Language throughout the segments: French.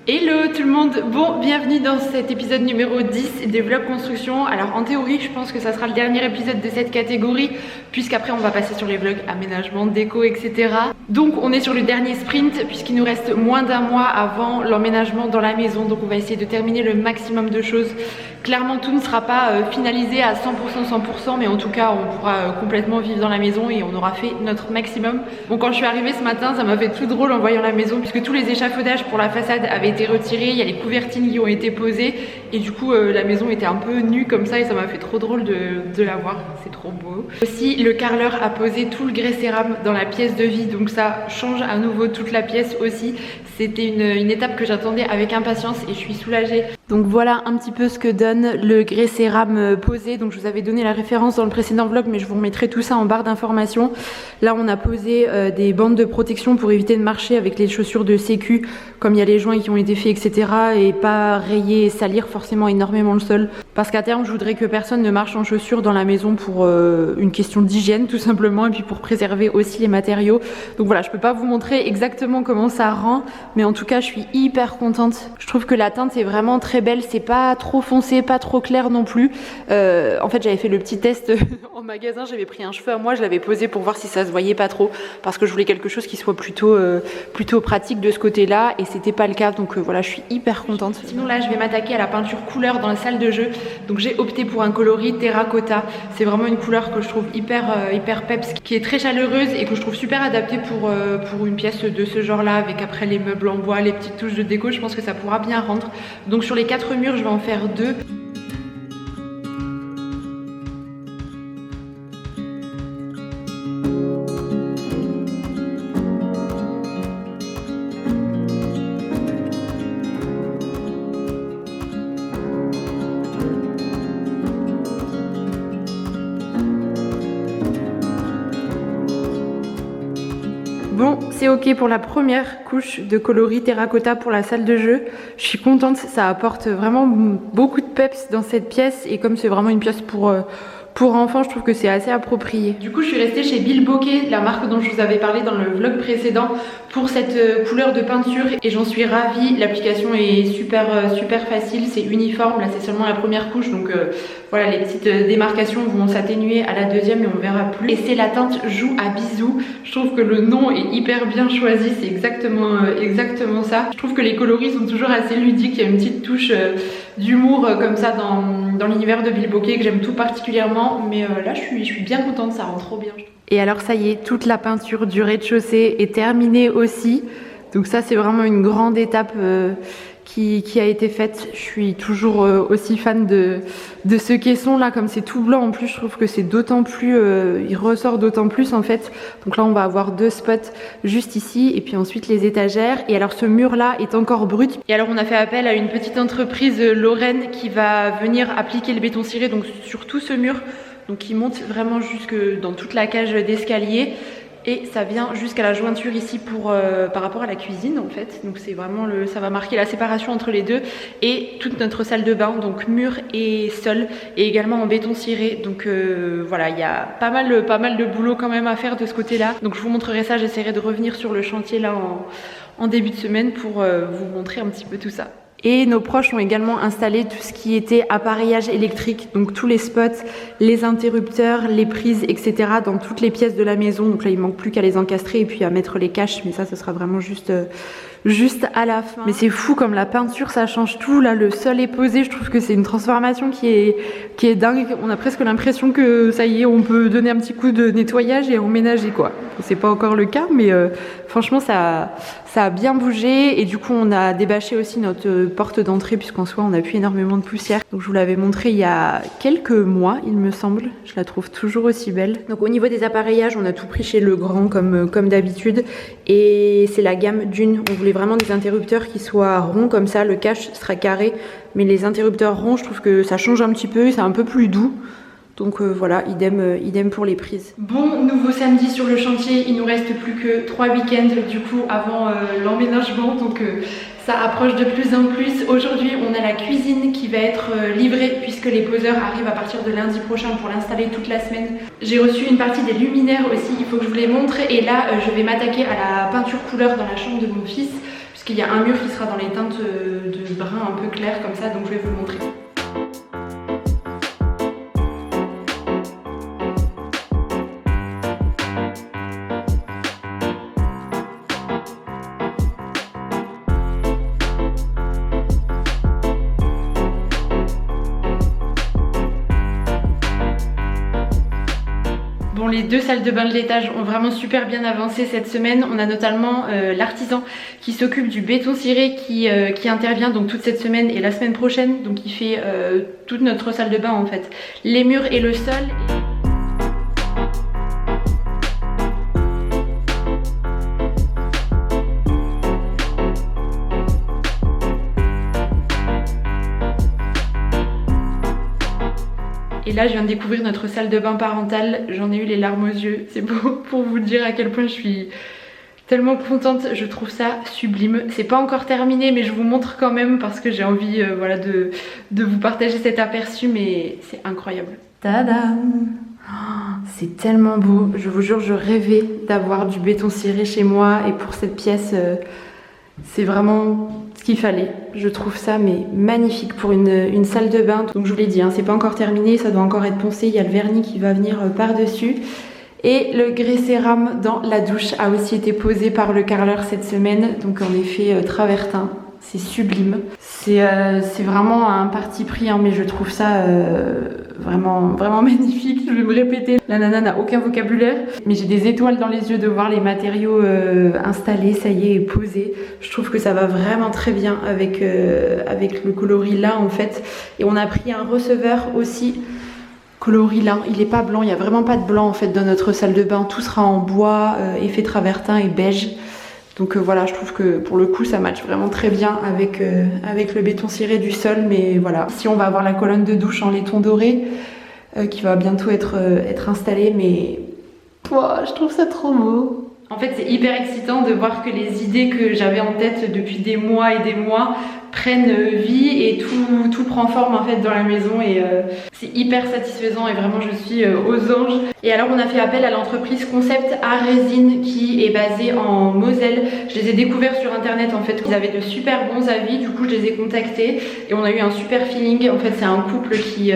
Hello tout le monde, bon bienvenue dans cet épisode numéro 10 des vlogs construction. Alors en théorie je pense que ça sera le dernier épisode de cette catégorie puisqu'après on va passer sur les vlogs aménagement, déco etc. Donc on est sur le dernier sprint puisqu'il nous reste moins d'un mois avant l'emménagement dans la maison. Donc on va essayer de terminer le maximum de choses. Clairement tout ne sera pas finalisé à 100% mais en tout cas on pourra complètement vivre dans la maison et on aura fait notre maximum. Bon quand je suis arrivée ce matin ça m'a fait tout drôle en voyant la maison puisque tous les échafaudages pour la façade avaient été retirés, il y a les couvertines qui ont été posées et du coup la maison était un peu nue comme ça et ça m'a fait trop drôle de la voir, c'est trop beau. Aussi le carreleur a posé tout le grès cérame dans la pièce de vie donc ça change à nouveau toute la pièce aussi. C'était une étape que j'attendais avec impatience et je suis soulagée. Donc voilà un petit peu ce que donne le grès cérame posé. Donc je vous avais donné la référence dans le précédent vlog mais je vous remettrai tout ça en barre d'informations. Là on a posé des bandes de protection pour éviter de marcher avec les chaussures de sécu comme il y a les joints qui ont été faits etc. et pas rayer et salir forcément énormément le sol. Parce qu'à terme je voudrais que personne ne marche en chaussures dans la maison pour une question d'hygiène tout simplement et puis pour préserver aussi les matériaux. Donc voilà je peux pas vous montrer exactement comment ça rend mais en tout cas je suis hyper contente. Je trouve que la teinte est vraiment très belle, c'est pas trop foncé, pas trop clair non plus. En fait j'avais fait le petit test en magasin, j'avais pris un cheveu à moi, je l'avais posé pour voir si ça se voyait pas trop parce que je voulais quelque chose qui soit plutôt pratique de ce côté là et c'était pas le cas donc voilà je suis hyper contente. Sinon là je vais m'attaquer à la peinture couleur dans la salle de jeu donc j'ai opté pour un coloris terracotta. C'est vraiment une couleur que je trouve hyper peps, qui est très chaleureuse et que je trouve super adaptée pour une pièce de ce genre là avec après les meubles en bois, les petites touches de déco, je pense que ça pourra bien rendre. Donc sur les 4 murs je vais en faire 2. Bon, c'est ok pour la première couche de coloris terracotta pour la salle de jeu. Je suis contente, ça apporte vraiment beaucoup de peps dans cette pièce et comme c'est vraiment une pièce pour enfants, je trouve que c'est assez approprié. Du coup, je suis restée chez Bilboquet, la marque dont je vous avais parlé dans le vlog précédent, pour cette couleur de peinture et j'en suis ravie. L'application est super facile, c'est uniforme. Là, c'est seulement la première couche, donc voilà, les petites démarcations vont s'atténuer à la deuxième et on verra plus. Et c'est la teinte Joue à bisous. Je trouve que le nom est hyper bien choisi, c'est exactement ça. Je trouve que les coloris sont toujours assez ludiques, il y a une petite touche d'humour comme ça dans l'univers de Bilboquet que j'aime tout particulièrement, mais là je suis bien contente, ça rend trop bien. Et alors ça y est, toute la peinture du rez-de-chaussée est terminée aussi, donc ça c'est vraiment une grande étape qui a été faite. Je suis toujours aussi fan de ce caisson là, comme c'est tout blanc en plus, je trouve que c'est d'autant plus, il ressort d'autant plus en fait. Donc là on va avoir 2 spots juste ici et puis ensuite les étagères. Et alors ce mur là est encore brut. Et alors on a fait appel à une petite entreprise lorraine qui va venir appliquer le béton ciré donc sur tout ce mur. Donc qui monte vraiment jusque dans toute la cage d'escalier. Et ça vient jusqu'à la jointure ici par rapport à la cuisine en fait. Donc c'est vraiment ça va marquer la séparation entre les deux. Et toute notre salle de bain, donc mur et sol, et également en béton ciré. Donc voilà, il y a pas mal de boulot quand même à faire de ce côté-là. Donc je vous montrerai ça, j'essaierai de revenir sur le chantier là en début de semaine pour vous montrer un petit peu tout ça. Et nos proches ont également installé tout ce qui était appareillage électrique, donc tous les spots, les interrupteurs, les prises, etc. dans toutes les pièces de la maison. Donc là, il manque plus qu'à les encastrer et puis à mettre les caches, mais ça sera vraiment juste à la fin. Mais c'est fou comme la peinture, ça change tout. Là, le sol est posé. Je trouve que c'est une transformation qui est dingue. On a presque l'impression que ça y est, on peut donner un petit coup de nettoyage et emménager quoi. C'est pas encore le cas, mais franchement, ça a bien bougé. Et du coup, on a débâché aussi notre porte d'entrée puisqu'en soi, on a plus énormément de poussière. Donc, je vous l'avais montré il y a quelques mois, il me semble. Je la trouve toujours aussi belle. Donc, au niveau des appareillages, on a tout pris chez Legrand comme d'habitude. Et c'est la gamme Dune. On voulait vraiment des interrupteurs qui soient ronds comme ça. Le cache sera carré. Mais les interrupteurs ronds, je trouve que ça change un petit peu. C'est un peu plus doux. Donc voilà, idem pour les prises. Bon, nouveau samedi sur le chantier, il nous reste plus que 3 week-ends du coup avant l'emménagement, donc ça approche de plus en plus. Aujourd'hui on a la cuisine qui va être livrée puisque les poseurs arrivent à partir de lundi prochain pour l'installer toute la semaine. J'ai reçu une partie des luminaires aussi, il faut que je vous les montre et là je vais m'attaquer à la peinture couleur dans la chambre de mon fils Parce qu'il y a un mur qui sera dans les teintes de brun un peu clair comme ça, donc je vais vous le montrer. Bon, les deux salles de bain de l'étage ont vraiment super bien avancé cette semaine. On a notamment l'artisan qui s'occupe du béton ciré qui intervient donc toute cette semaine et la semaine prochaine. Donc il fait toute notre salle de bain en fait. Les murs et le sol. Et là je viens de découvrir notre salle de bain parentale, j'en ai eu les larmes aux yeux, c'est beau pour vous dire à quel point je suis tellement contente, je trouve ça sublime. C'est pas encore terminé mais je vous montre quand même parce que j'ai envie voilà, de vous partager cet aperçu, mais c'est incroyable. Tadam! C'est tellement beau, je vous jure je rêvais d'avoir du béton ciré chez moi et pour cette pièce c'est vraiment ce qu'il fallait. Je trouve ça mais magnifique pour une salle de bain. Donc je vous l'ai dit, hein, c'est pas encore terminé, ça doit encore être poncé. Il y a le vernis qui va venir par-dessus. Et le grès céram dans la douche a aussi été posé par le carreleur cette semaine. Donc en effet travertin, c'est sublime. C'est vraiment un parti pris, hein, mais je trouve ça vraiment magnifique. Je vais me répéter, la nana n'a aucun vocabulaire. Mais j'ai des étoiles dans les yeux de voir les matériaux installés, ça y est, posés. Je trouve que ça va vraiment très bien avec le coloris là en fait. Et on a pris un receveur aussi coloris lin, il est pas blanc, il n'y a vraiment pas de blanc en fait dans notre salle de bain. Tout sera en bois, effet travertin et beige. Donc voilà, je trouve que pour le coup ça match vraiment très bien avec le béton ciré du sol. Mais voilà, ici on va avoir la colonne de douche en laiton doré qui va bientôt être installée. Mais je trouve ça trop beau. En fait c'est hyper excitant de voir que les idées que j'avais en tête depuis des mois et des mois prennent vie et tout prend forme en fait dans la maison et c'est hyper satisfaisant et vraiment je suis aux anges. Et alors on a fait appel à l'entreprise Concept Art Résine qui est basée en Moselle. Je les ai découverts sur internet en fait, ils avaient de super bons avis, du coup je les ai contactés et on a eu un super feeling. En fait c'est un couple qui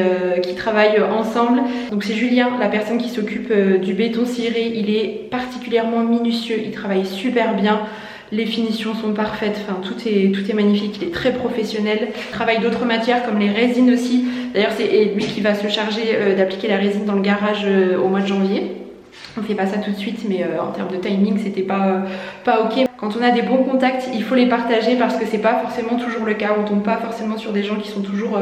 travaille ensemble. Donc c'est Julien, la personne qui s'occupe du béton ciré, il est particulièrement minutieux, il travaille super bien. Les finitions sont parfaites, enfin tout est magnifique, il est très professionnel. Il travaille d'autres matières comme les résines aussi. D'ailleurs c'est lui qui va se charger d'appliquer la résine dans le garage au mois de janvier. On fait pas ça tout de suite, mais en termes de timing c'était pas ok. Quand on a des bons contacts, il faut les partager parce que c'est pas forcément toujours le cas. On tombe pas forcément sur des gens qui sont toujours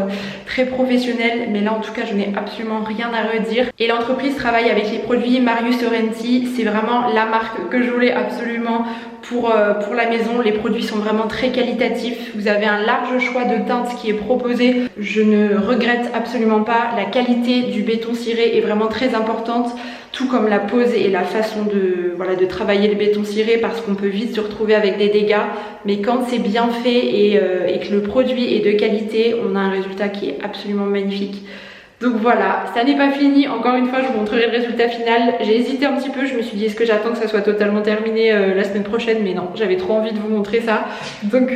très professionnels, mais là en tout cas je n'ai absolument rien à redire. Et l'entreprise travaille avec les produits Marius Sorrenti, c'est vraiment la marque que je voulais absolument pour la maison. Les produits sont vraiment très qualitatifs, vous avez un large choix de teintes qui est proposé. Je ne regrette absolument pas, la qualité du béton ciré est vraiment très importante, tout comme la pose et la façon de travailler le béton ciré, parce qu'on peut vite se retrouver avec des dégâts, mais quand c'est bien fait et que le produit est de qualité, on a un résultat qui est absolument magnifique. Donc voilà, ça n'est pas fini, encore une fois je vous montrerai le résultat final. J'ai hésité un petit peu, je me suis dit est-ce que j'attends que ça soit totalement terminé la semaine prochaine, mais non, j'avais trop envie de vous montrer ça. Donc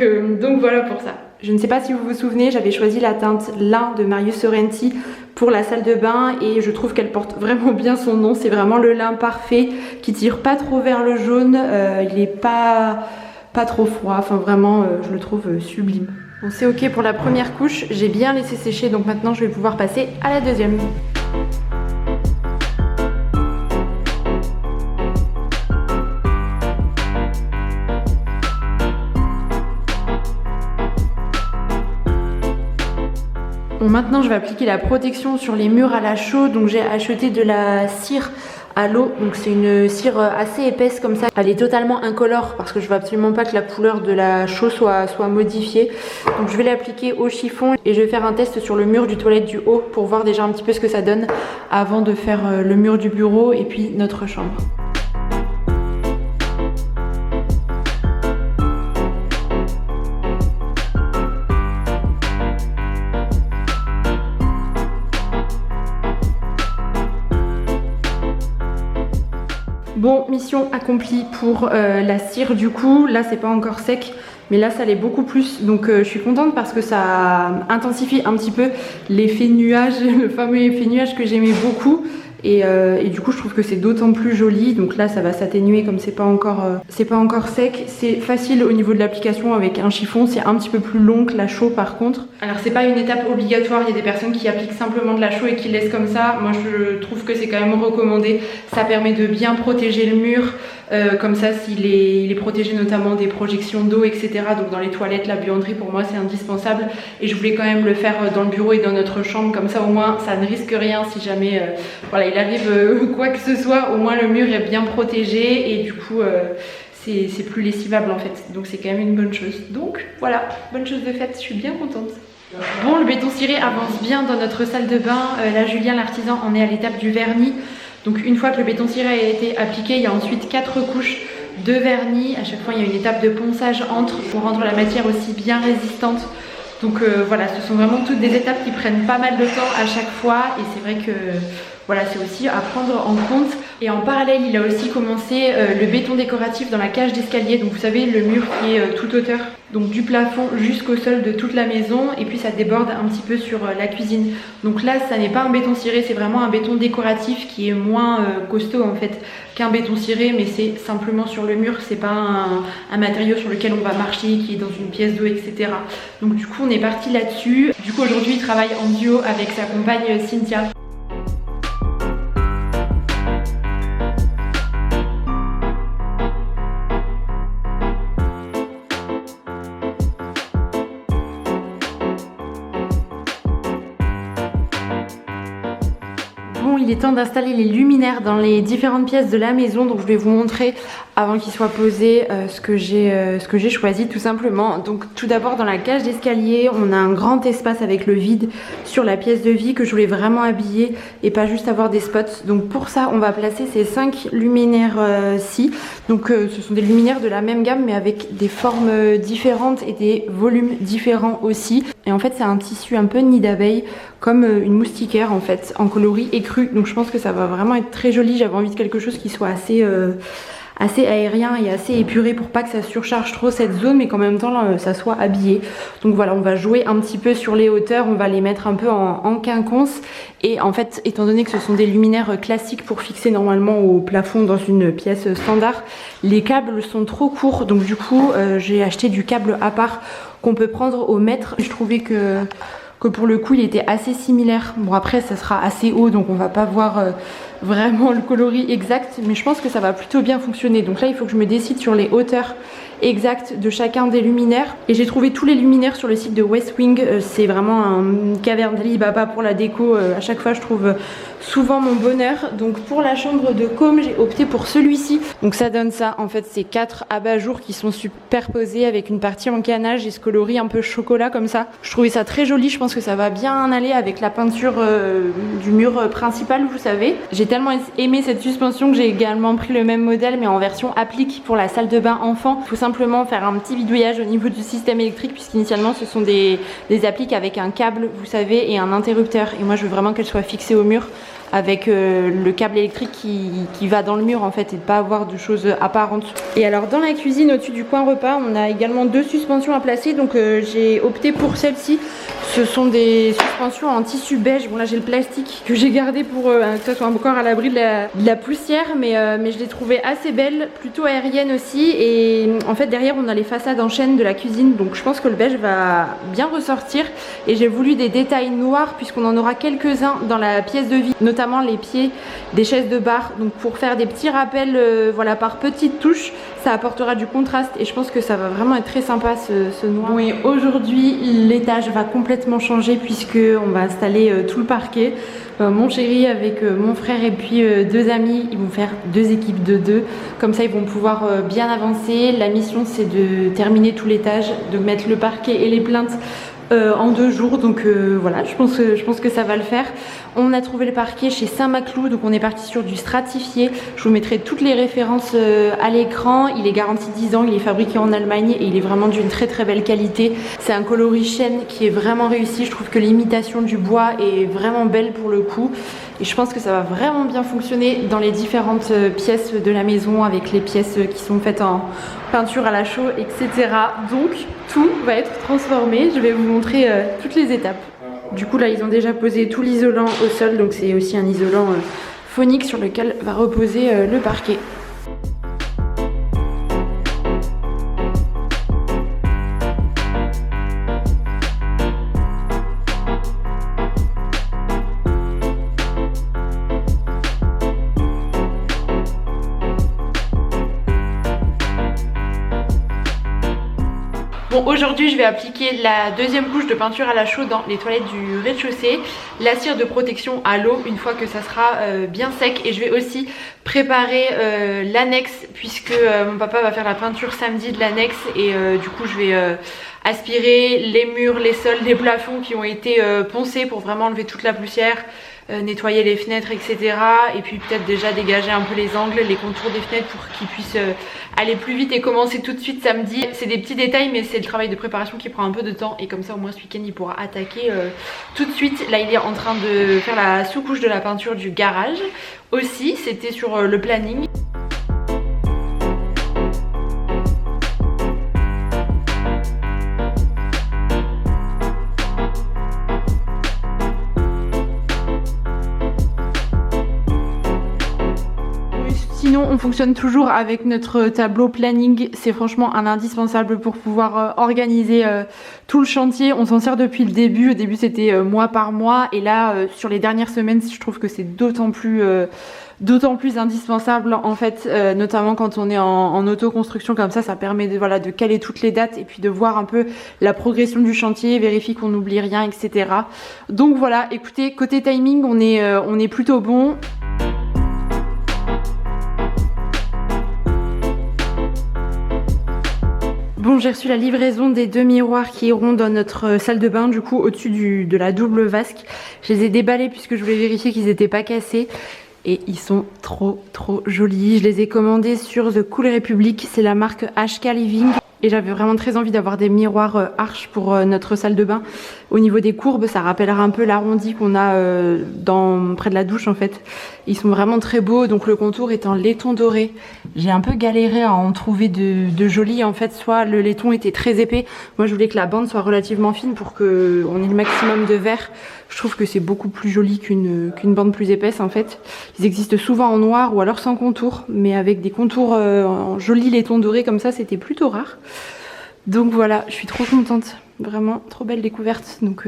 voilà pour ça. Je ne sais pas si vous vous souvenez, j'avais choisi la teinte lin de Marius Sorrenti pour la salle de bain et je trouve qu'elle porte vraiment bien son nom. C'est vraiment le lin parfait qui tire pas trop vers le jaune, il est pas trop froid, enfin vraiment je le trouve sublime. Bon, c'est ok pour la première couche, j'ai bien laissé sécher donc maintenant je vais pouvoir passer à la deuxième. Bon, maintenant je vais appliquer la protection sur les murs à la chaux. Donc j'ai acheté de la cire à l'eau, donc c'est une cire assez épaisse comme ça. Elle est totalement incolore parce que je veux absolument pas que la couleur de la chaux soit modifiée. Donc je vais l'appliquer au chiffon et je vais faire un test sur le mur du toilette du haut pour voir déjà un petit peu ce que ça donne avant de faire le mur du bureau et puis notre chambre. Bon, mission accomplie pour la cire du coup. Là c'est pas encore sec, mais là ça l'est beaucoup plus, donc je suis contente parce que ça intensifie un petit peu l'effet nuage, le fameux effet nuage que j'aimais beaucoup. Et du coup je trouve que c'est d'autant plus joli, donc là ça va s'atténuer comme c'est pas encore sec. C'est facile au niveau de l'application avec un chiffon, c'est un petit peu plus long que la chaux par contre. Alors c'est pas une étape obligatoire, il y a des personnes qui appliquent simplement de la chaux et qui laissent comme ça. Moi je trouve que c'est quand même recommandé, ça permet de bien protéger le mur, comme ça il est protégé notamment des projections d'eau etc. Donc dans les toilettes, la buanderie pour moi c'est indispensable, et je voulais quand même le faire dans le bureau et dans notre chambre, comme ça au moins ça ne risque rien si jamais voilà, il arrive quoi que ce soit, au moins le mur est bien protégé et du coup c'est plus lessivable en fait, donc c'est quand même une bonne chose. Donc voilà, bonne chose de faite, je suis bien contente. Bon, le béton ciré avance bien dans notre salle de bain. Là Julien l'artisan en est à l'étape du vernis, donc une fois que le béton ciré a été appliqué, il y a ensuite 4 couches de vernis. À chaque fois il y a une étape de ponçage entre pour rendre la matière aussi bien résistante. Donc voilà, ce sont vraiment toutes des étapes qui prennent pas mal de temps à chaque fois, et c'est vrai que voilà, c'est aussi à prendre en compte. Et en parallèle, il a aussi commencé le béton décoratif dans la cage d'escalier. Donc vous savez, le mur qui est toute hauteur, donc du plafond jusqu'au sol de toute la maison, et puis ça déborde un petit peu sur la cuisine. Donc là, ça n'est pas un béton ciré, c'est vraiment un béton décoratif qui est moins costaud en fait qu'un béton ciré, mais c'est simplement sur le mur, c'est pas un matériau sur lequel on va marcher, qui est dans une pièce d'eau, etc. Donc du coup, on est parti là-dessus. Du coup, aujourd'hui, il travaille en duo avec sa compagne Cynthia. Bon, il est temps d'installer les luminaires dans les différentes pièces de la maison, donc je vais vous montrer avant qu'ils soient posés ce que j'ai choisi tout simplement. Donc tout d'abord, dans la cage d'escalier, on a un grand espace avec le vide sur la pièce de vie que je voulais vraiment habiller et pas juste avoir des spots. Donc pour ça, on va placer ces 5 luminaires-ci. Donc ce sont des luminaires de la même gamme mais avec des formes différentes et des volumes différents aussi. Et en fait c'est un tissu un peu nid d'abeille, comme une moustiquaire en fait, en coloris écru. Donc je pense que ça va vraiment être très joli. J'avais envie de quelque chose qui soit assez aérien et assez épuré pour pas que ça surcharge trop cette zone, mais qu'en même temps là, ça soit habillé. Donc voilà, on va jouer un petit peu sur les hauteurs, on va les mettre un peu en quinconce. Et en fait, étant donné que ce sont des luminaires classiques pour fixer normalement au plafond dans une pièce standard, les câbles sont trop courts. Donc du coup, j'ai acheté du câble à part qu'on peut prendre au mètre. Je trouvais que pour le coup il était assez similaire. Bon après ça sera assez haut, donc on va pas voir vraiment le coloris exact, mais je pense que ça va plutôt bien fonctionner. Donc là il faut que je me décide sur les hauteurs exactes de chacun des luminaires, et j'ai trouvé tous les luminaires sur le site de Westwing. C'est vraiment un caverne d'Alibaba pour la déco. À chaque fois je trouve souvent mon bonheur. Donc pour la chambre de com, j'ai opté pour celui-ci. Donc ça donne ça, en fait c'est 4 abat-jours qui sont superposés avec une partie en canage et ce coloris un peu chocolat comme ça. Je trouvais ça très joli, je pense que ça va bien aller avec la peinture du mur principal, vous savez. J'ai tellement aimé cette suspension que j'ai également pris le même modèle mais en version applique pour la salle de bain enfant. Il faut simplement faire un petit bidouillage au niveau du système électrique, puisqu'initialement ce sont des appliques avec un câble, vous savez, et un interrupteur. Et moi je veux vraiment qu'elle soit fixée au mur avec le câble électrique qui va dans le mur en fait, et de pas avoir de choses apparentes. Et alors dans la cuisine au-dessus du coin repas, on a également 2 suspensions à placer. Donc j'ai opté pour celle-ci. Ce sont des suspensions en tissu beige. Bon là j'ai le plastique que j'ai gardé pour que ça soit encore à l'abri de la poussière, mais je l'ai trouvée assez belle, plutôt aérienne aussi. Et en fait derrière on a les façades en chêne de la cuisine, donc je pense que le beige va bien ressortir. Et j'ai voulu des détails noirs puisqu'on en aura quelques-uns dans la pièce de vie, notamment les pieds des chaises de bar. Donc pour faire des petits rappels voilà, par petites touches, ça apportera du contraste et je pense que ça va vraiment être très sympa ce noir. Bon, et aujourd'hui l'étage va complètement changer puisque on va installer tout le parquet. Mon chéri avec mon frère et puis 2 amis, ils vont faire 2 équipes de 2, comme ça ils vont pouvoir bien avancer. La mission c'est de terminer tout l'étage, de mettre le parquet et les plinthes en 2 jours, donc voilà, je pense que ça va le faire. On a trouvé le parquet chez Saint-Maclou, donc on est parti sur du stratifié. Je vous mettrai toutes les références à l'écran. Il est garanti 10 ans, il est fabriqué en Allemagne et il est vraiment d'une très très belle qualité. C'est un coloris chêne qui est vraiment réussi. Je trouve que l'imitation du bois est vraiment belle pour le coup. et je pense que ça va vraiment bien fonctionner dans les différentes pièces de la maison avec les pièces qui sont faites en peinture à la chaux, etc. Donc tout va être transformé, je vais vous montrer toutes les étapes. Du coup là ils ont déjà posé tout l'isolant au sol, donc c'est aussi un isolant phonique sur lequel va reposer le parquet. Bon, aujourd'hui je vais appliquer la deuxième couche de peinture à la chaux dans les toilettes du rez-de-chaussée, la cire de protection à l'eau une fois que ça sera bien sec, et je vais aussi préparer l'annexe puisque mon papa va faire la peinture samedi de l'annexe, et du coup je vais aspirer les murs, les sols, les plafonds qui ont été poncés pour vraiment enlever toute la poussière, nettoyer les fenêtres, etc. Et puis peut-être déjà dégager un peu les angles, les contours des fenêtres pour qu'ils puissent aller plus vite et commencer tout de suite samedi. C'est des petits détails mais c'est le travail de préparation qui prend un peu de temps, et comme ça au moins ce week-end il pourra attaquer tout de suite. Là il est en train de faire la sous-couche de la peinture du garage aussi, c'était sur le planning. Sinon on fonctionne toujours avec notre tableau planning, c'est franchement un indispensable pour pouvoir organiser tout le chantier. On s'en sert depuis le début, au début c'était mois par mois, et là sur les dernières semaines je trouve que c'est d'autant plus indispensable en fait, notamment quand on est en autoconstruction comme ça permet de, voilà, de caler toutes les dates et puis de voir un peu la progression du chantier, vérifier qu'on n'oublie rien, etc. Donc voilà, écoutez, côté timing on est plutôt bon. Bon, j'ai reçu la livraison des 2 miroirs qui iront dans notre salle de bain, du coup au-dessus de la double vasque. Je les ai déballés puisque je voulais vérifier qu'ils n'étaient pas cassés. Et ils sont trop jolis. Je les ai commandés sur The Cool Republic, c'est la marque HK Living. Et j'avais vraiment très envie d'avoir des miroirs arches pour notre salle de bain. Au niveau des courbes, ça rappellera un peu l'arrondi qu'on a près de la douche en fait. Ils sont vraiment très beaux, donc le contour est en laiton doré. J'ai un peu galéré à en trouver de jolis en fait, soit le laiton était très épais. Moi je voulais que la bande soit relativement fine pour qu'on ait le maximum de vert. Je trouve que c'est beaucoup plus joli qu'une bande plus épaisse en fait. Ils existent souvent en noir ou alors sans contour, mais avec des contours en joli laiton doré comme ça, c'était plutôt rare. Donc voilà, je suis trop contente, vraiment trop belle découverte. Donc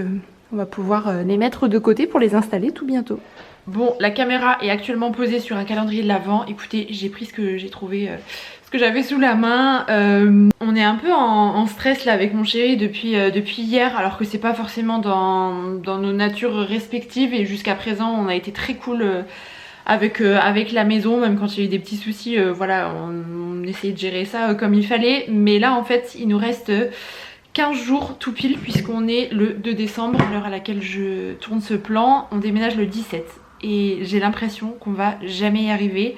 on va pouvoir les mettre de côté pour les installer tout bientôt. Bon, la caméra est actuellement posée sur un calendrier de l'Avent. Écoutez, j'ai pris ce que j'ai trouvé, ce que j'avais sous la main. On est un peu en stress là avec mon chéri depuis hier, alors que c'est pas forcément dans nos natures respectives, et jusqu'à présent on a été très cool avec la maison, même quand il y a eu des petits soucis, voilà, on essayait de gérer ça comme il fallait. Mais là en fait il nous reste 15 jours tout pile, puisqu'on est le 2 décembre, l'heure à laquelle je tourne ce plan. On déménage le 17 et j'ai l'impression qu'on va jamais y arriver,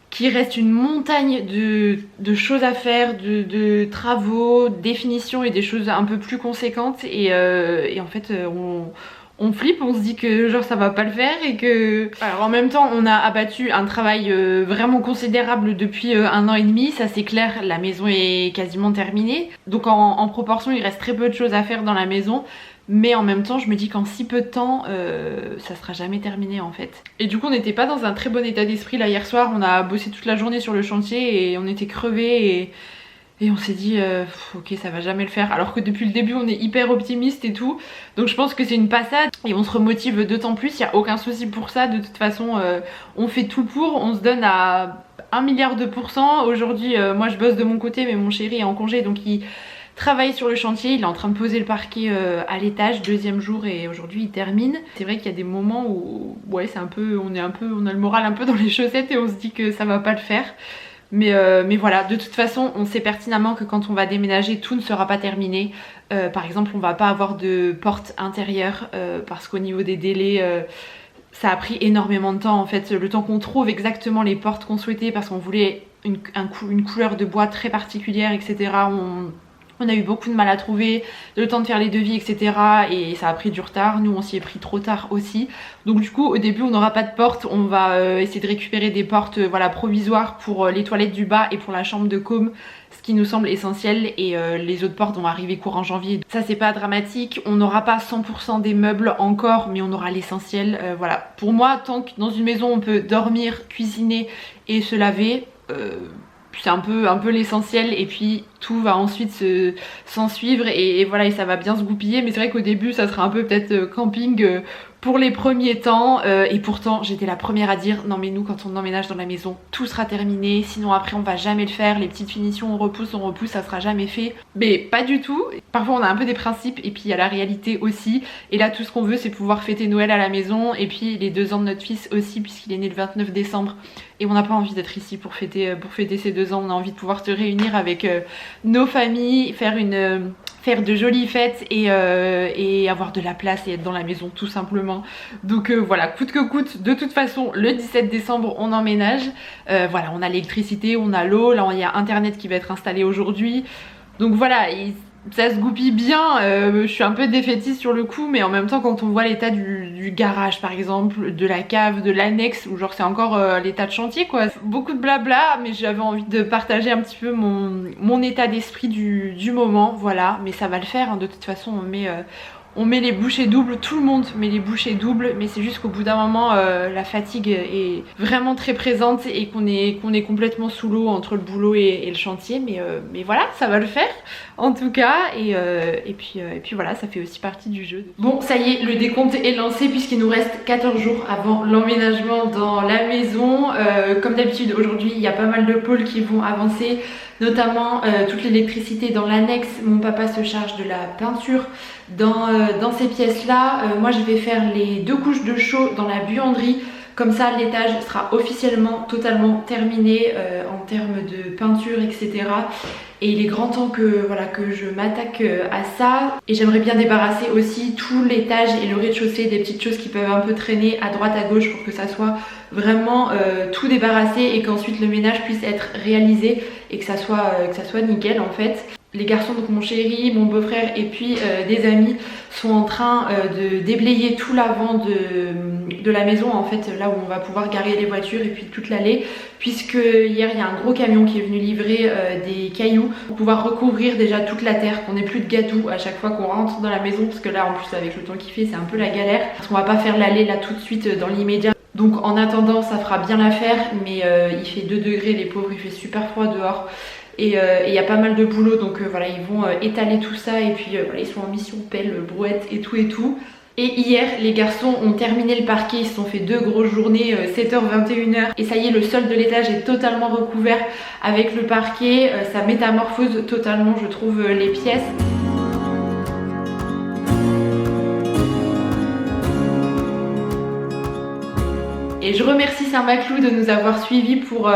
qu'il reste une montagne de choses à faire, de travaux, définitions et des choses un peu plus conséquentes, et en fait on flippe, on se dit que genre ça va pas le faire, et que... Alors en même temps on a abattu un travail vraiment considérable depuis 1 an et demi, ça c'est clair, la maison est quasiment terminée. Donc en proportion il reste très peu de choses à faire dans la maison, mais en même temps je me dis qu'en si peu de temps ça sera jamais terminé en fait. Et du coup on n'était pas dans un très bon état d'esprit là hier soir, on a bossé toute la journée sur le chantier et on était crevés, et on s'est dit ok ça va jamais le faire, alors que depuis le début on est hyper optimiste et tout. Donc je pense que c'est une passade et on se remotive d'autant plus, il n'y a aucun souci pour ça. De toute façon on fait tout pour, on se donne à 1 milliard de %. Aujourd'hui moi je bosse de mon côté, mais mon chéri est en congé donc il travaille sur le chantier, il est en train de poser le parquet à l'étage, 2e jour, et aujourd'hui il termine. C'est vrai qu'il y a des moments où ouais c'est un peu, on a le moral un peu dans les chaussettes et on se dit que ça va pas le faire. Mais voilà, de toute façon on sait pertinemment que quand on va déménager tout ne sera pas terminé. Par exemple on va pas avoir de porte intérieure parce qu'au niveau des délais ça a pris énormément de temps en fait, le temps qu'on trouve exactement les portes qu'on souhaitait, parce qu'on voulait une couleur de bois très particulière, etc. On a eu beaucoup de mal à trouver, le temps de faire les devis, etc. Et ça a pris du retard. Nous, on s'y est pris trop tard aussi. Donc du coup, au début, on n'aura pas de porte. On va essayer de récupérer des portes voilà, provisoires pour les toilettes du bas et pour la chambre de com, ce qui nous semble essentiel. Et les autres portes vont arriver courant janvier. Ça, c'est pas dramatique. On n'aura pas 100% des meubles encore, mais on aura l'essentiel. Voilà. Pour moi, tant que dans une maison, on peut dormir, cuisiner et se laver, c'est un peu l'essentiel, et puis tout va ensuite s'en suivre et voilà, et ça va bien se goupiller. Mais c'est vrai qu'au début ça sera un peu peut-être camping pour les premiers temps, et pourtant j'étais la première à dire non mais nous quand on emménage dans la maison tout sera terminé, sinon après on va jamais le faire, les petites finitions on repousse, ça sera jamais fait. Mais pas du tout, parfois on a un peu des principes et puis il y a la réalité aussi, et là tout ce qu'on veut c'est pouvoir fêter Noël à la maison, et puis les 2 ans de notre fils aussi puisqu'il est né le 29 décembre et on n'a pas envie d'être ici pour fêter ces 2 ans. On a envie de pouvoir se réunir avec nos familles, faire de jolies fêtes et avoir de la place et être dans la maison tout simplement. Donc voilà, coûte que coûte, de toute façon le 17 décembre on emménage. Voilà, on a l'électricité, on a l'eau, là il y a internet qui va être installé aujourd'hui. Donc voilà, ça se goupille bien. Je suis un peu défaitiste sur le coup, mais en même temps quand on voit l'état du garage par exemple, de la cave, de l'annexe, où genre c'est encore l'état de chantier quoi. Beaucoup de blabla, mais j'avais envie de partager un petit peu mon état d'esprit du moment, voilà. Mais ça va le faire, hein. De toute façon on met les bouchées doubles, tout le monde met les bouchées doubles, mais c'est juste qu'au bout d'un moment la fatigue est vraiment très présente et qu'on est complètement sous l'eau entre le boulot et le chantier, mais voilà, ça va le faire en tout cas, et puis voilà, ça fait aussi partie du jeu. Bon, ça y est, le décompte est lancé puisqu'il nous reste 14 jours avant l'emménagement dans la maison. Comme d'habitude aujourd'hui il y a pas mal de pôles qui vont avancer, notamment toute l'électricité dans l'annexe. Mon papa se charge de la peinture dans ces pièces là. Moi je vais faire les 2 couches de chaud dans la buanderie, comme ça l'étage sera officiellement totalement terminé en termes de peinture, etc. Et il est grand temps que, voilà, que je m'attaque à ça. Et j'aimerais bien débarrasser aussi tout l'étage et le rez-de-chaussée des petites choses qui peuvent un peu traîner à droite à gauche pour que ça soit vraiment tout débarrassé et qu'ensuite le ménage puisse être réalisé et que ça soit nickel en fait. Les garçons, donc mon chéri, mon beau-frère et puis des amis sont en train de déblayer tout l'avant de la maison, en fait là où on va pouvoir garer les voitures et puis toute l'allée, puisque hier il y a un gros camion qui est venu livrer des cailloux pour pouvoir recouvrir déjà toute la terre, qu'on n'ait plus de gadou à chaque fois qu'on rentre dans la maison, parce que là en plus avec le temps qu'il fait c'est un peu la galère, parce qu'on va pas faire l'allée là tout de suite dans l'immédiat. Donc en attendant ça fera bien l'affaire, mais il fait 2 degrés les pauvres, il fait super froid dehors. Et il y a pas mal de boulot, donc voilà, ils vont étaler tout ça, et puis voilà, ils sont en mission pelle, brouette et tout. Et hier les garçons ont terminé le parquet, ils se sont fait 2 grosses journées, 7h 21h, et ça y est, le sol de l'étage est totalement recouvert avec le parquet. Ça métamorphose totalement je trouve les pièces. Et je remercie Saint-Maclou de nous avoir suivis pour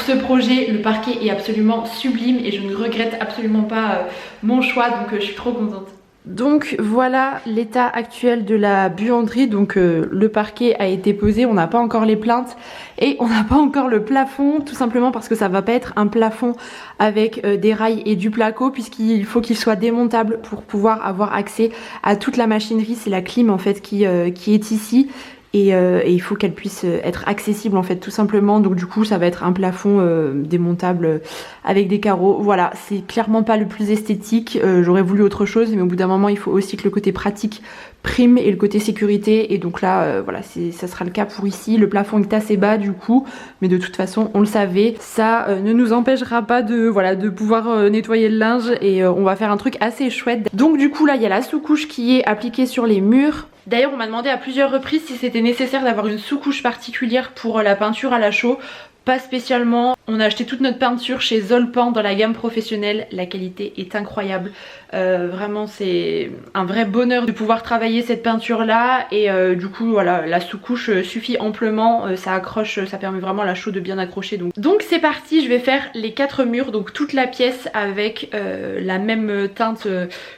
ce projet. Le parquet est absolument sublime et je ne regrette absolument pas mon choix, donc je suis trop contente. Donc voilà l'état actuel de la buanderie. Donc le parquet a été posé, on n'a pas encore les plaintes et on n'a pas encore le plafond, tout simplement parce que ça va pas être un plafond avec des rails et du placo, puisqu'il faut qu'il soit démontable pour pouvoir avoir accès à toute la machinerie. C'est la clim en fait qui est ici. Et il faut qu'elle puisse être accessible en fait, tout simplement. Donc du coup ça va être un plafond démontable avec des carreaux. Voilà, c'est clairement pas le plus esthétique, j'aurais voulu autre chose, mais au bout d'un moment il faut aussi que le côté pratique prime et le côté sécurité, et donc là voilà, ça sera le cas pour ici. Le plafond est assez bas du coup, mais de toute façon on le savait, ça ne nous empêchera pas de pouvoir nettoyer le linge, et on va faire un truc assez chouette. Donc du coup là il y a la sous-couche qui est appliquée sur les murs. D'ailleurs on m'a demandé à plusieurs reprises si c'était nécessaire d'avoir une sous-couche particulière pour la peinture à la chaux. Pas spécialement, on a acheté toute notre peinture chez Zolpan dans la gamme professionnelle, la qualité est incroyable, vraiment c'est un vrai bonheur de pouvoir travailler cette peinture là, et du coup voilà, la sous-couche suffit amplement, ça accroche, ça permet vraiment à la chaux de bien accrocher. Donc c'est parti, je vais faire les 4 murs, donc toute la pièce avec la même teinte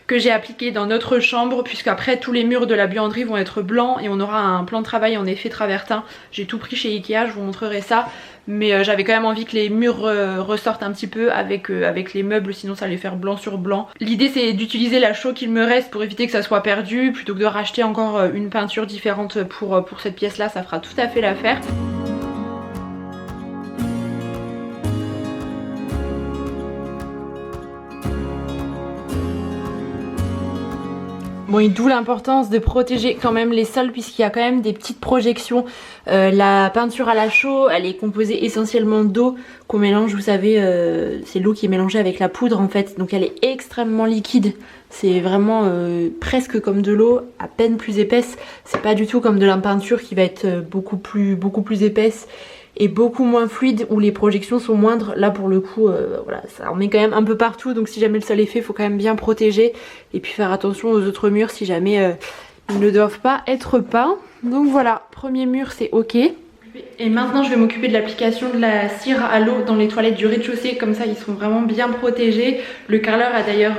que j'ai appliquée dans notre chambre, puisqu'après tous les murs de la buanderie vont être blancs et on aura un plan de travail en effet travertin. J'ai tout pris chez Ikea, je vous montrerai ça. mais j'avais quand même envie que les murs ressortent un petit peu avec les meubles, sinon ça allait faire blanc sur blanc. L'idée c'est d'utiliser la chaux qu'il me reste pour éviter que ça soit perdu, plutôt que de racheter encore une peinture différente pour cette pièce là, ça fera tout à fait l'affaire. Bon, et d'où l'importance de protéger quand même les sols puisqu'il y a quand même des petites projections. La peinture à la chaux, elle est composée essentiellement d'eau qu'on mélange, vous savez, c'est l'eau qui est mélangée avec la poudre en fait. Donc elle est extrêmement liquide, c'est vraiment presque comme de l'eau, à peine plus épaisse. C'est pas du tout comme de la peinture qui va être beaucoup plus épaisse et beaucoup moins fluide, où les projections sont moindres. Là pour le coup voilà, ça en met quand même un peu partout, donc si jamais le sol est fait, il faut quand même bien protéger et puis faire attention aux autres murs si jamais ils ne doivent pas être peints. Donc voilà, premier mur c'est ok. Et maintenant je vais m'occuper de l'application de la cire à l'eau dans les toilettes du rez-de-chaussée, comme ça ils sont vraiment bien protégés. Le carreleur a d'ailleurs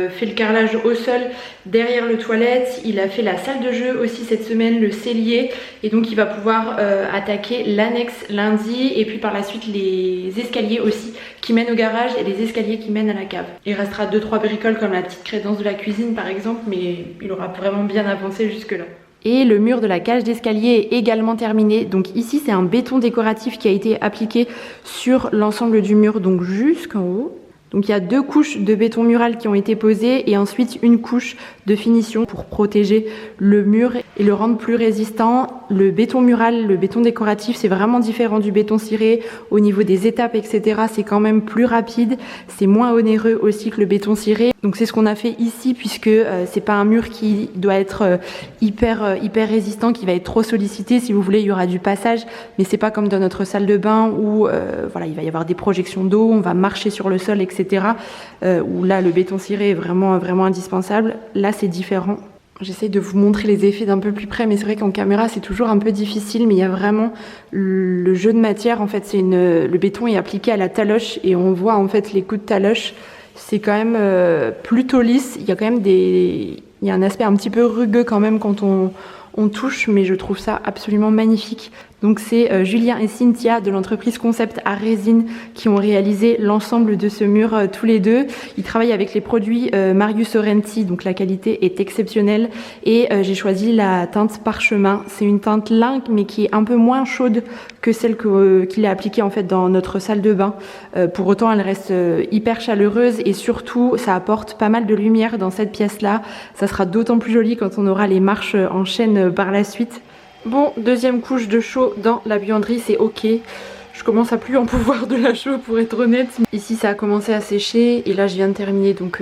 fait le carrelage au sol derrière le toilette, il a fait la salle de jeu aussi cette semaine, le cellier, et donc il va pouvoir attaquer l'annexe lundi, et puis par la suite les escaliers aussi qui mènent au garage et les escaliers qui mènent à la cave. Il restera 2-3 bricoles comme la petite crédence de la cuisine par exemple, mais il aura vraiment bien avancé jusque là. Et le mur de la cage d'escalier est également terminé. Donc ici c'est un béton décoratif qui a été appliqué sur l'ensemble du mur, donc jusqu'en haut. Donc il y a 2 couches de béton mural qui ont été posées et ensuite une couche de finition pour protéger le mur et le rendre plus résistant. Le béton mural, le béton décoratif, c'est vraiment différent du béton ciré. Au niveau des étapes, etc., c'est quand même plus rapide. C'est moins onéreux aussi que le béton ciré. Donc c'est ce qu'on a fait ici, puisque c'est pas un mur qui doit être hyper résistant, qui va être trop sollicité. Si vous voulez, il y aura du passage, mais c'est pas comme dans notre salle de bain où voilà, il va y avoir des projections d'eau, on va marcher sur le sol, etc. Où là le béton ciré est vraiment indispensable. Là c'est différent. J'essaie de vous montrer les effets d'un peu plus près, mais c'est vrai qu'en caméra c'est toujours un peu difficile, mais il y a vraiment le jeu de matière. En fait, le béton est appliqué à la taloche et on voit en fait les coups de taloche. C'est quand même plutôt lisse. Il y a quand même il y a un aspect un petit peu rugueux quand même quand on touche, mais je trouve ça absolument magnifique. Donc c'est Julien et Cynthia de l'entreprise Concept à Résine qui ont réalisé l'ensemble de ce mur tous les deux. Ils travaillent avec les produits Marius Sorrenti, donc la qualité est exceptionnelle. Et j'ai choisi la teinte Parchemin. C'est une teinte lin mais qui est un peu moins chaude que celle qu'il a appliquée en fait dans notre salle de bain. Pour autant elle reste hyper chaleureuse et surtout ça apporte pas mal de lumière dans cette pièce-là. Ça sera d'autant plus joli quand on aura les marches en chêne par la suite. Bon, deuxième couche de chaux dans la buanderie, c'est ok. Je commence à plus en pouvoir de la chaux pour être honnête. Ici ça a commencé à sécher et là je viens de terminer, donc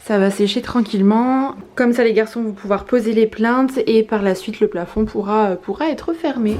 ça va sécher tranquillement. Comme ça les garçons vont pouvoir poser les plaintes et par la suite le plafond pourra être fermé.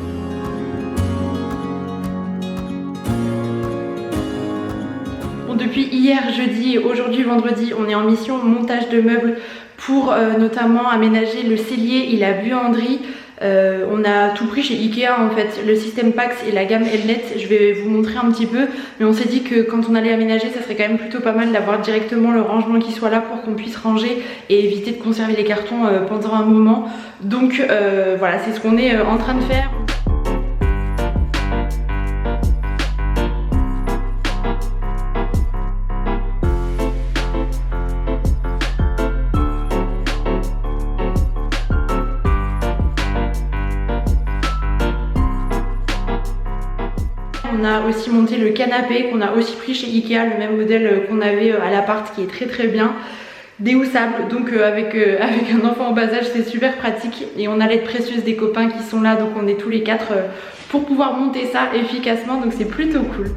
Bon, depuis hier jeudi et aujourd'hui vendredi, on est en mission montage de meubles pour notamment aménager le cellier et la buanderie. On a tout pris chez Ikea en fait, le système Pax et la gamme Elnet, je vais vous montrer un petit peu, mais on s'est dit que quand on allait aménager ça serait quand même plutôt pas mal d'avoir directement le rangement qui soit là pour qu'on puisse ranger et éviter de conserver les cartons pendant un moment. Donc voilà, c'est ce qu'on est en train de faire. On a aussi monté le canapé qu'on a aussi pris chez Ikea, le même modèle qu'on avait à l'appart qui est très bien, déhoussable. Donc avec un enfant en bas âge c'est super pratique et on a l'aide précieuse des copains qui sont là, donc on est tous les 4 pour pouvoir monter ça efficacement, donc c'est plutôt cool.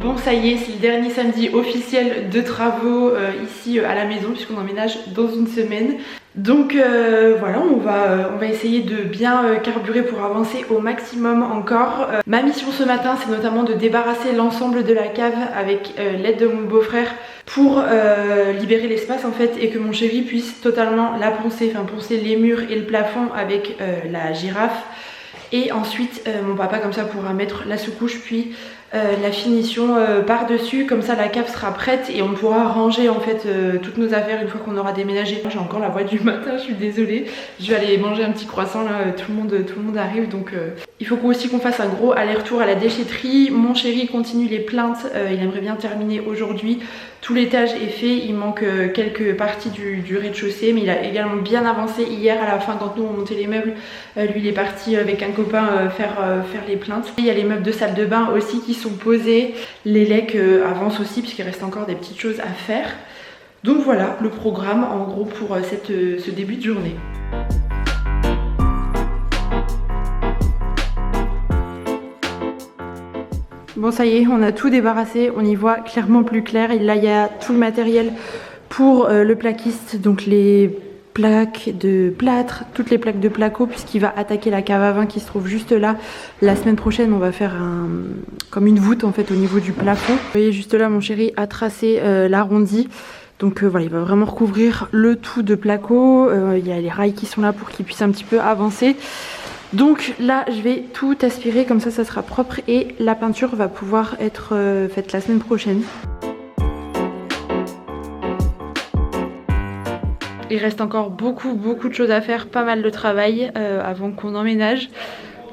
Bon ça y est, c'est le dernier samedi officiel de travaux ici à la maison puisqu'on emménage dans une semaine. Donc voilà, on va essayer de bien carburer pour avancer au maximum encore. Ma mission ce matin c'est notamment de débarrasser l'ensemble de la cave avec l'aide de mon beau-frère pour libérer l'espace en fait et que mon chéri puisse totalement la poncer, enfin poncer les murs et le plafond avec la girafe. Et ensuite mon papa comme ça pourra mettre la sous-couche puis la finition par dessus, comme ça la cave sera prête et on pourra ranger en fait toutes nos affaires une fois qu'on aura déménagé. J'ai encore la voix du matin, je suis désolée, je vais aller manger un petit croissant là, tout le monde arrive, donc il faut aussi qu'on fasse un gros aller-retour à la déchetterie. Mon chéri continue les plaintes, il aimerait bien terminer aujourd'hui. Tout l'étage est fait, il manque quelques parties du rez-de-chaussée, mais il a également bien avancé hier à la fin quand nous on montait les meubles. Lui il est parti avec un copain faire les plaintes. Et il y a les meubles de salle de bain aussi qui sont posés. Les lecs avancent aussi puisqu'il reste encore des petites choses à faire. Donc voilà le programme en gros pour ce début de journée. Bon ça y est, on a tout débarrassé, on y voit clairement plus clair. Et là il y a tout le matériel pour le plaquiste, donc les plaques de plâtre, toutes les plaques de placo puisqu'il va attaquer la cave à vin qui se trouve juste là. La semaine prochaine on va faire comme une voûte en fait au niveau du plafond. Vous voyez juste là mon chéri a tracé l'arrondi. Donc voilà, il va vraiment recouvrir le tout de placo. Il y a les rails qui sont là pour qu'il puisse un petit peu avancer. Donc là je vais tout aspirer, comme ça ça sera propre et la peinture va pouvoir être faite la semaine prochaine. Il reste encore beaucoup de choses à faire, pas mal de travail avant qu'on emménage.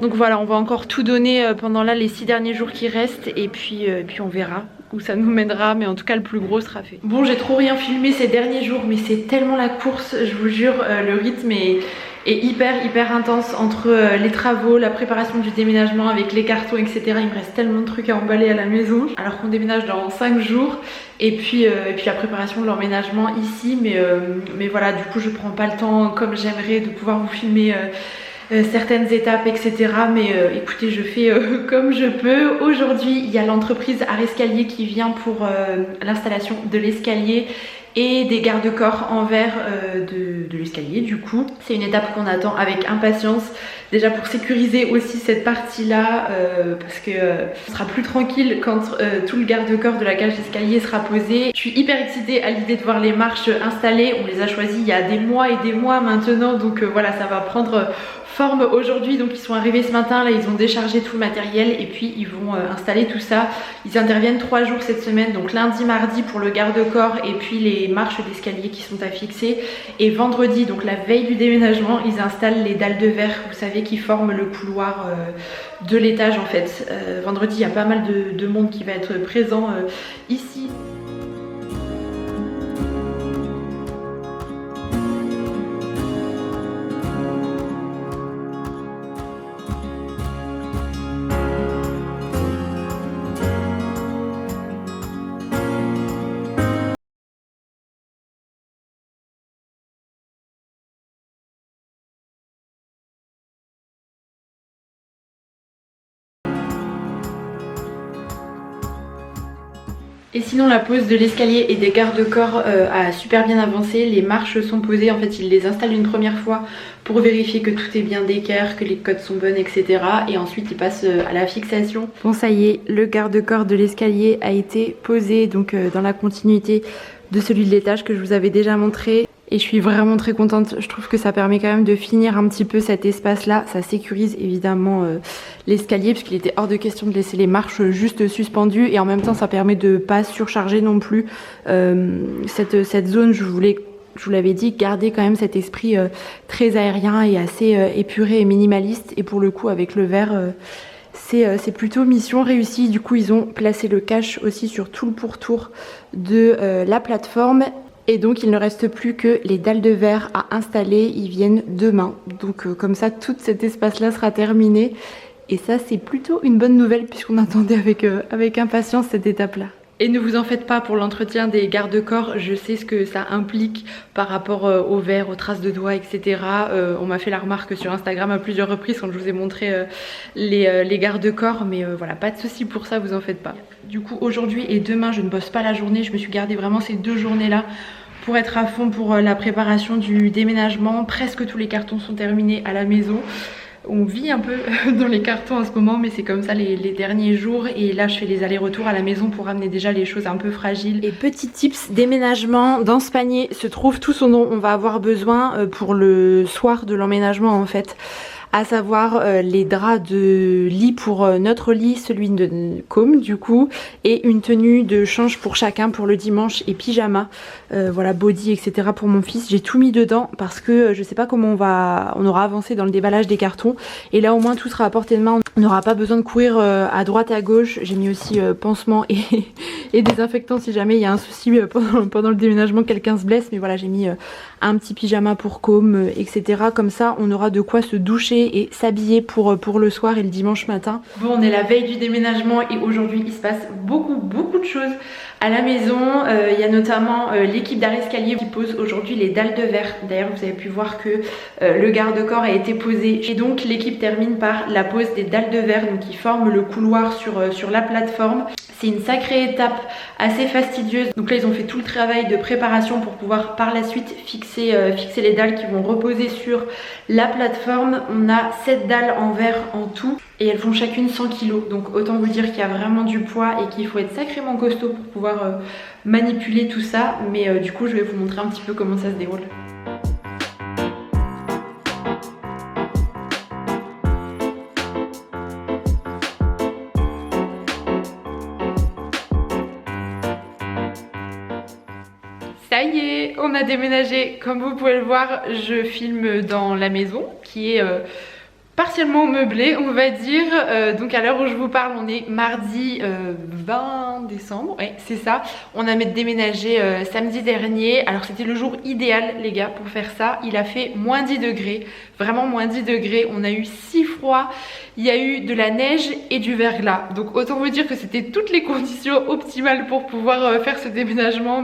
Donc voilà, on va encore tout donner pendant là les 6 derniers jours qui restent et puis on verra où ça nous mènera, mais en tout cas le plus gros sera fait. Bon, j'ai trop rien filmé ces derniers jours, mais c'est tellement la course, je vous jure, le rythme est hyper intense entre les travaux, la préparation du déménagement avec les cartons etc. Il me reste tellement de trucs à emballer à la maison alors qu'on déménage dans 5 jours et puis la préparation de l'emménagement ici, mais voilà, du coup je prends pas le temps comme j'aimerais de pouvoir vous filmer certaines étapes etc. Mais écoutez, je fais comme je peux. Aujourd'hui il y a l'entreprise Art Escalier qui vient pour l'installation de l'escalier et des garde-corps en verre de l'escalier. Du coup c'est une étape qu'on attend avec impatience, déjà pour sécuriser aussi cette partie là parce que on sera plus tranquille quand tout le garde-corps de la cage d'escalier sera posé. Je suis hyper excitée à l'idée de voir les marches installées, on les a choisies il y a des mois et des mois maintenant, donc voilà, ça va prendre forme aujourd'hui. Donc ils sont arrivés ce matin, là ils ont déchargé tout le matériel et puis ils vont installer tout ça. Ils interviennent 3 jours cette semaine, donc lundi, mardi pour le garde-corps et puis les marches d'escalier qui sont à fixer, et vendredi, donc la veille du déménagement, ils installent les dalles de verre, vous savez, qui forment le couloir de l'étage en fait. Vendredi il y a pas mal de monde qui va être présent ici. Et sinon la pose de l'escalier et des garde-corps a super bien avancé. Les marches sont posées, en fait ils les installent une première fois pour vérifier que tout est bien d'équerre, que les cotes sont bonnes etc. Et ensuite ils passent à la fixation. Bon ça y est, le garde-corps de l'escalier a été posé, donc dans la continuité de celui de l'étage que je vous avais déjà montré. Et je suis vraiment très contente, je trouve que ça permet quand même de finir un petit peu cet espace là. Ça sécurise évidemment l'escalier puisqu'il était hors de question de laisser les marches juste suspendues, et en même temps ça permet de pas surcharger non plus cette zone. Je vous l'avais dit, garder quand même cet esprit très aérien et assez épuré et minimaliste, et pour le coup avec le verre c'est plutôt mission réussie. Du coup ils ont placé le cache aussi sur tout le pourtour de la plateforme. Et donc il ne reste plus que les dalles de verre à installer, ils viennent demain. Donc comme ça tout cet espace là sera terminé. Et ça c'est plutôt une bonne nouvelle puisqu'on attendait avec impatience cette étape là. Et ne vous en faites pas pour l'entretien des garde-corps, je sais ce que ça implique par rapport au verre, aux traces de doigts, etc. On m'a fait la remarque sur Instagram à plusieurs reprises quand je vous ai montré les garde-corps, mais voilà, pas de souci pour ça, vous en faites pas. Du coup aujourd'hui et demain je ne bosse pas la journée, je me suis gardé vraiment ces 2 journées là pour être à fond pour la préparation du déménagement. Presque tous les cartons sont terminés à la maison. On vit un peu dans les cartons en ce moment, mais c'est comme ça les derniers jours. Et là, je fais les allers-retours à la maison pour ramener déjà les choses un peu fragiles. Et petit tips déménagement, dans ce panier se trouve tout ce dont on va avoir besoin pour le soir de l'emménagement en fait. À savoir les draps de lit pour notre lit, celui de Com du coup, et une tenue de change pour chacun pour le dimanche et pyjama, voilà, body etc pour mon fils. J'ai tout mis dedans parce que je sais pas comment on aura avancé dans le déballage des cartons, et là au moins tout sera à portée de main, on n'aura pas besoin de courir à droite à gauche. J'ai mis aussi pansement et désinfectant si jamais il y a un souci pendant le déménagement, quelqu'un se blesse, mais voilà, j'ai mis un petit pyjama pour Com etc, comme ça on aura de quoi se doucher et s'habiller pour le soir et le dimanche matin. Bon, on est la veille du déménagement et aujourd'hui il se passe beaucoup de choses à la maison. Il y a notamment l'équipe d'arrêt escalier qui pose aujourd'hui les dalles de verre. D'ailleurs vous avez pu voir que le garde-corps a été posé et donc l'équipe termine par la pose des dalles de verre, donc qui forment le couloir sur la plateforme. C'est une sacrée étape assez fastidieuse. Donc là ils ont fait tout le travail de préparation pour pouvoir par la suite fixer les dalles qui vont reposer sur la plateforme. On a 7 dalles en verre en tout et elles font chacune 100 kg. Donc autant vous dire qu'il y a vraiment du poids et qu'il faut être sacrément costaud pour pouvoir manipuler tout ça. Mais du coup je vais vous montrer un petit peu comment ça se déroule. Ça y est, on a déménagé. Comme vous pouvez le voir, je filme dans la maison qui est partiellement meublée, on va dire. Donc à l'heure où je vous parle, on est mardi 20 décembre, ouais, c'est ça. On a déménagé samedi dernier. Alors c'était le jour idéal les gars pour faire ça. Il a fait moins 10 degrés, vraiment moins 10 degrés. On a eu si froid. Il y a eu de la neige et du verglas. Donc autant vous dire que c'était toutes les conditions optimales pour pouvoir faire ce déménagement.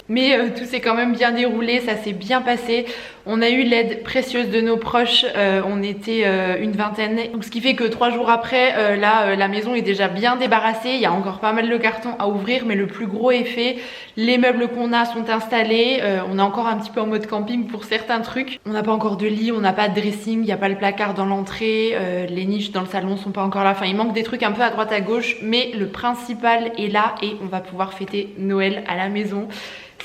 Mais tout s'est quand même bien déroulé, ça s'est bien passé. On a eu l'aide précieuse de nos proches. On était une vingtaine. Donc ce qui fait que 3 jours après, là la maison est déjà bien débarrassée. Il y a encore pas mal de cartons à ouvrir, mais le plus gros est fait. Les meubles qu'on a sont installés. On est encore un petit peu en mode camping pour certains trucs. On n'a pas encore de lit, on n'a pas de dressing, il n'y a pas le placard dans l'entrée. Les niches dans le salon sont pas encore là. Enfin, il manque des trucs un peu à droite à gauche, mais le principal est là et on va pouvoir fêter Noël à la maison.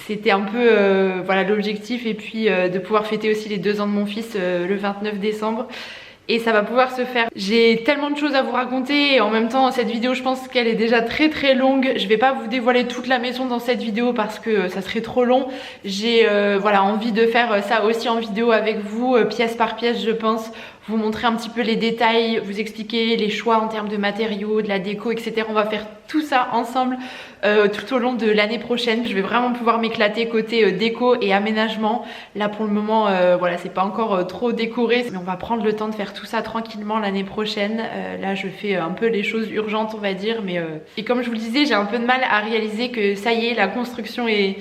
C'était un peu voilà l'objectif, et puis de pouvoir fêter aussi les 2 ans de mon fils le 29 décembre. Et ça va pouvoir se faire. J'ai tellement de choses à vous raconter et en même temps cette vidéo je pense qu'elle est déjà très longue. Je vais pas vous dévoiler toute la maison dans cette vidéo parce que ça serait trop long. J'ai voilà, envie de faire ça aussi en vidéo avec vous, pièce par pièce je pense. Vous montrer un petit peu les détails, vous expliquer les choix en termes de matériaux, de la déco, etc. On va faire tout ça ensemble tout au long de l'année prochaine. Je vais vraiment pouvoir m'éclater côté déco et aménagement. Là pour le moment, voilà, c'est pas encore trop décoré, mais on va prendre le temps de faire tout ça tranquillement l'année prochaine. Là je fais un peu les choses urgentes on va dire, mais et comme je vous le disais, j'ai un peu de mal à réaliser que ça y est, la construction est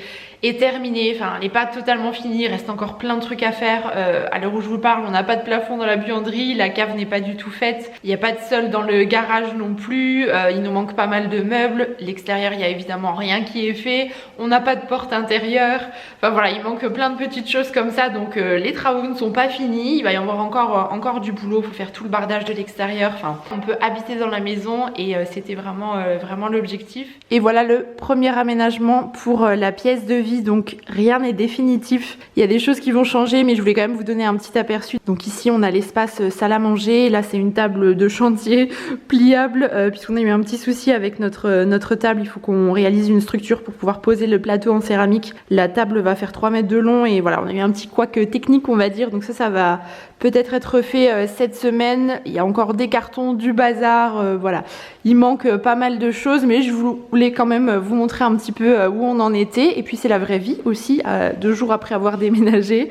terminée, enfin elle n'est pas totalement finie, il reste encore plein de trucs à faire. À l'heure où je vous parle, on n'a pas de plafond dans la buanderie, la cave n'est pas du tout faite, il n'y a pas de sol dans le garage non plus, il nous manque pas mal de meubles, l'extérieur il n'y a évidemment rien qui est fait, on n'a pas de porte intérieure, enfin voilà, il manque plein de petites choses comme ça, donc les travaux ne sont pas finis, il va y avoir encore du boulot, il faut faire tout le bardage de l'extérieur, enfin on peut habiter dans la maison et c'était vraiment l'objectif. Et voilà le premier aménagement pour la pièce de vie. Donc rien n'est définitif, il y a des choses qui vont changer, mais je voulais quand même vous donner un petit aperçu. Donc ici on a l'espace salle à manger, là c'est une table de chantier pliable puisqu'on a eu un petit souci avec notre table. Il faut qu'on réalise une structure pour pouvoir poser le plateau en céramique. La table va faire 3 mètres de long et voilà, on a eu un petit couac technique on va dire, donc ça va peut-être être fait cette semaine. Il y a encore des cartons, du bazar, voilà, il manque pas mal de choses, mais je voulais quand même vous montrer un petit peu où on en était. Et puis c'est la vraie vie aussi, 2 jours après avoir déménagé.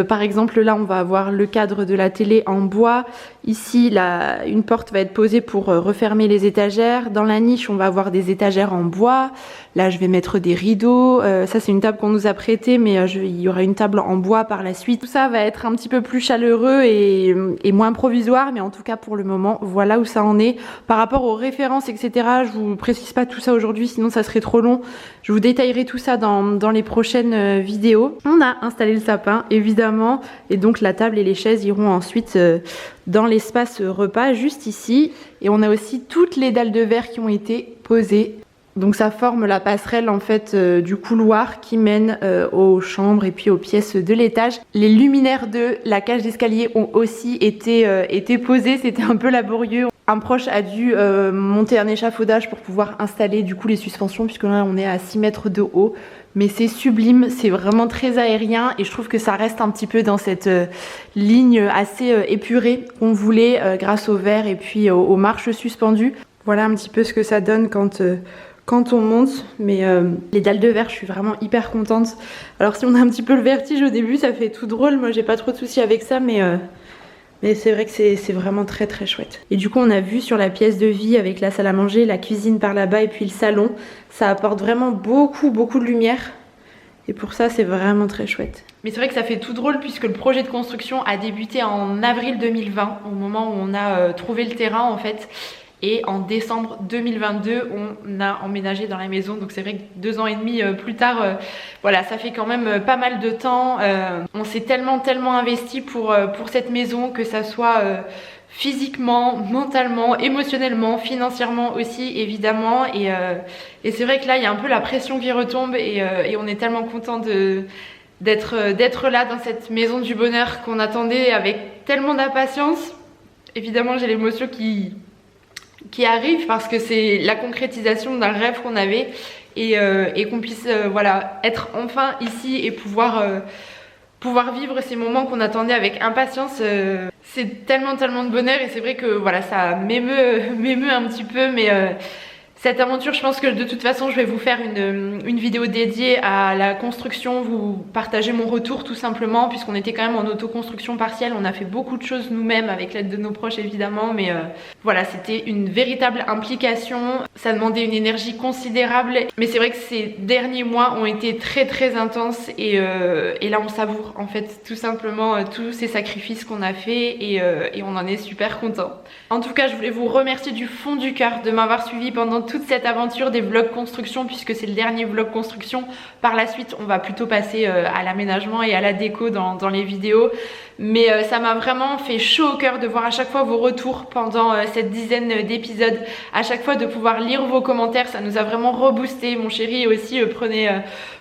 Par exemple là on va avoir le cadre de la télé en bois. Ici là, une porte va être posée pour refermer les étagères. Dans la niche on va avoir des étagères en bois. Là je vais mettre des rideaux, ça c'est une table qu'on nous a prêtée, mais il y aura une table en bois par la suite. Tout ça va être un petit peu plus chaleureux creux et moins provisoire, mais en tout cas pour le moment voilà où ça en est. Par rapport aux références etc, je vous précise pas tout ça aujourd'hui, sinon ça serait trop long. Je vous détaillerai tout ça dans les prochaines vidéos. On a installé le sapin évidemment, et donc la table et les chaises iront ensuite dans l'espace repas juste ici, et on a aussi toutes les dalles de verre qui ont été posées. Donc ça forme la passerelle en fait du couloir qui mène aux chambres et puis aux pièces de l'étage. Les luminaires de la cage d'escalier ont aussi été posés, c'était un peu laborieux. Un proche a dû monter un échafaudage pour pouvoir installer du coup les suspensions, puisque là on est à 6 mètres de haut. Mais c'est sublime, c'est vraiment très aérien et je trouve que ça reste un petit peu dans cette ligne assez épurée qu'on voulait grâce au verre et puis aux marches suspendues. Voilà un petit peu ce que ça donne quand on monte, mais les dalles de verre, je suis vraiment hyper contente. Alors si on a un petit peu le vertige au début, ça fait tout drôle, moi j'ai pas trop de soucis avec ça, mais c'est vrai que c'est vraiment très très chouette. Et du coup on a vu sur la pièce de vie avec la salle à manger, la cuisine par là-bas et puis le salon, ça apporte vraiment beaucoup de lumière. Et pour ça c'est vraiment très chouette. Mais c'est vrai que ça fait tout drôle puisque le projet de construction a débuté en avril 2020, au moment où on a trouvé le terrain en fait. Et en décembre 2022, on a emménagé dans la maison. Donc c'est vrai que 2 ans et demi plus tard, voilà, ça fait quand même pas mal de temps. On s'est tellement investi pour cette maison, que ça soit physiquement, mentalement, émotionnellement, financièrement aussi évidemment. Et c'est vrai que là, il y a un peu la pression qui retombe et on est tellement content d'être là dans cette maison du bonheur qu'on attendait avec tellement d'impatience. Évidemment, j'ai l'émotion qui arrive parce que c'est la concrétisation d'un rêve qu'on avait et qu'on puisse voilà, être enfin ici et pouvoir vivre ces moments qu'on attendait avec impatience. C'est tellement de bonheur et c'est vrai que voilà, ça m'émeut un petit peu, mais cette aventure, je pense que de toute façon je vais vous faire une vidéo dédiée à la construction, vous partager mon retour tout simplement, puisqu'on était quand même en autoconstruction partielle. On a fait beaucoup de choses nous-mêmes avec l'aide de nos proches évidemment, mais voilà, c'était une véritable implication, ça demandait une énergie considérable, mais c'est vrai que ces derniers mois ont été très intenses et là on savoure en fait tout simplement tous ces sacrifices qu'on a fait et on en est super content. En tout cas, je voulais vous remercier du fond du cœur de m'avoir suivi pendant toute cette aventure des vlogs construction, puisque c'est le dernier vlog construction. Par la suite on va plutôt passer à l'aménagement et à la déco dans les vidéos, mais ça m'a vraiment fait chaud au cœur de voir à chaque fois vos retours pendant cette dizaine d'épisodes, à chaque fois de pouvoir lire vos commentaires, ça nous a vraiment reboosté. Mon chéri aussi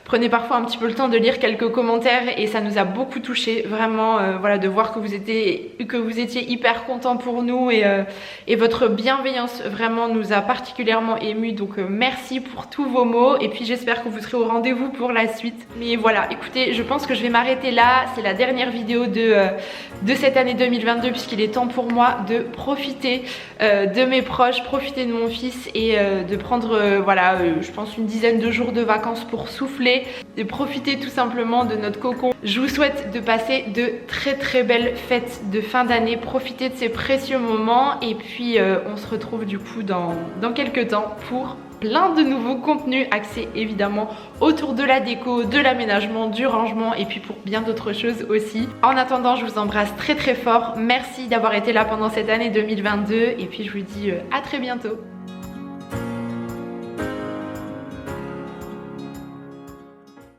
prenez parfois un petit peu le temps de lire quelques commentaires et ça nous a beaucoup touché vraiment, voilà, de voir que vous étiez hyper contents pour nous et votre bienveillance vraiment nous a particulièrement émus, donc merci pour tous vos mots et puis j'espère que vous serez au rendez-vous pour la suite. Mais voilà, écoutez, je pense que je vais m'arrêter là, c'est la dernière vidéo de cette année 2022 puisqu'il est temps pour moi de profiter de mes proches, profiter de mon fils et de prendre voilà, je pense une dizaine de jours de vacances pour souffler, de profiter tout simplement de notre cocon. Je vous souhaite de passer de très belles fêtes de fin d'année, profiter de ces précieux moments et puis on se retrouve du coup dans quelques temps pour plein de nouveaux contenus axés évidemment autour de la déco, de l'aménagement, du rangement et puis pour bien d'autres choses aussi. En attendant, je vous embrasse très fort, merci d'avoir été là pendant cette année 2022 et puis je vous dis à très bientôt.